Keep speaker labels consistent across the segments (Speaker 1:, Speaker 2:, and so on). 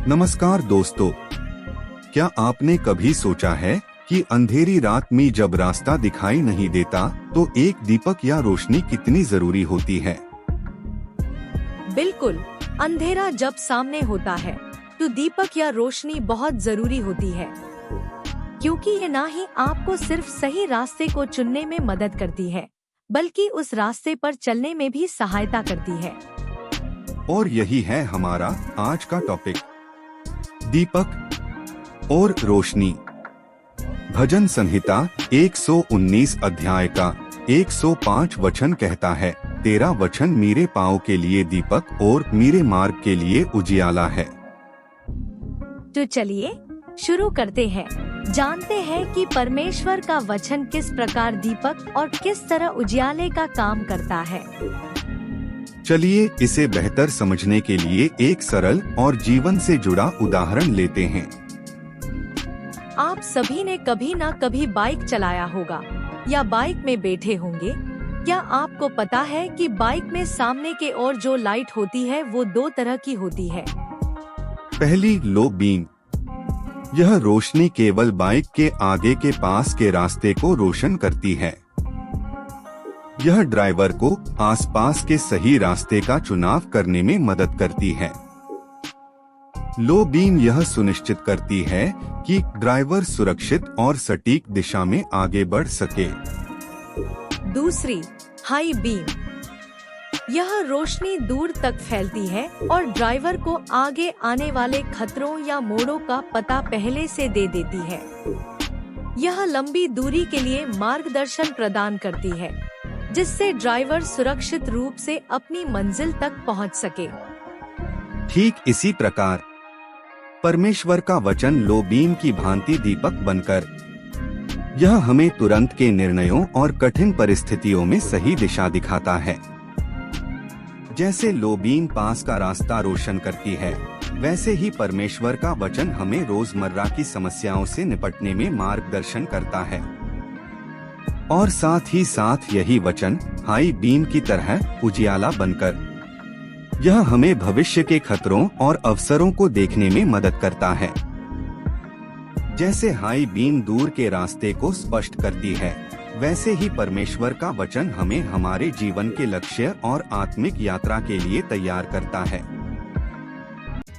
Speaker 1: नमस्कार दोस्तों, क्या आपने कभी सोचा है कि अंधेरी रात में जब रास्ता दिखाई नहीं देता तो एक दीपक या रोशनी कितनी जरूरी होती है।
Speaker 2: बिल्कुल, अंधेरा जब सामने होता है तो दीपक या रोशनी बहुत जरूरी होती है, क्योंकि ये ना ही आपको सिर्फ सही रास्ते को चुनने में मदद करती है, बल्कि उस रास्ते पर चलने में भी सहायता करती है।
Speaker 1: और यही है हमारा आज का टॉपिक, दीपक और रोशनी। भजन संहिता 119 अध्याय का 105 वचन कहता है, तेरा वचन मेरे पाँव के लिए दीपक और मेरे मार्ग के लिए उजियाला है।
Speaker 2: तो चलिए शुरू करते हैं। जानते हैं कि परमेश्वर का वचन किस प्रकार दीपक और किस तरह उजियाले का काम करता है।
Speaker 1: चलिए इसे बेहतर समझने के लिए एक सरल और जीवन से जुड़ा उदाहरण लेते हैं।
Speaker 2: आप सभी ने कभी ना कभी बाइक चलाया होगा या बाइक में बैठे होंगे। क्या आपको पता है कि बाइक में सामने के ओर जो लाइट होती है वो दो तरह की होती है।
Speaker 1: पहली लो बीम, यह रोशनी केवल बाइक के आगे के पास के रास्ते को रोशन करती है। यह ड्राइवर को आसपास के सही रास्ते का चुनाव करने में मदद करती है। लो बीम यह सुनिश्चित करती है कि ड्राइवर सुरक्षित और सटीक दिशा में आगे बढ़ सके।
Speaker 2: दूसरी हाई बीम, यह रोशनी दूर तक फैलती है और ड्राइवर को आगे आने वाले खतरों या मोड़ों का पता पहले से दे देती है। यह लंबी दूरी के लिए मार्गदर्शन प्रदान करती है, जिससे ड्राइवर सुरक्षित रूप से अपनी मंजिल तक पहुंच सके।
Speaker 1: ठीक इसी प्रकार परमेश्वर का वचन लो बीम की भांति दीपक बनकर यह हमें तुरंत के निर्णयों और कठिन परिस्थितियों में सही दिशा दिखाता है। जैसे लो बीम पास का रास्ता रोशन करती है, वैसे ही परमेश्वर का वचन हमें रोजमर्रा की समस्याओं से निपटने में मार्गदर्शन करता है। और साथ ही साथ यही वचन हाई बीम की तरह उजियाला बनकर यह हमें भविष्य के खतरों और अवसरों को देखने में मदद करता है। जैसे हाई बीम दूर के रास्ते को स्पष्ट करती है, वैसे ही परमेश्वर का वचन हमें हमारे जीवन के लक्ष्य और आत्मिक यात्रा के लिए तैयार करता है।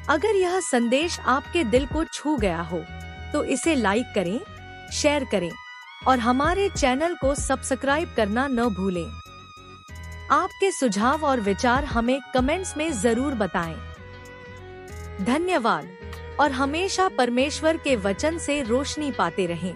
Speaker 2: अगर यह संदेश आपके दिल को छू गया हो तो इसे लाइक करें, शेयर करें और हमारे चैनल को सब्सक्राइब करना न भूलें। आपके सुझाव और विचार हमें कमेंट्स में जरूर बताएं। धन्यवाद और हमेशा परमेश्वर के वचन से रोशनी पाते रहें।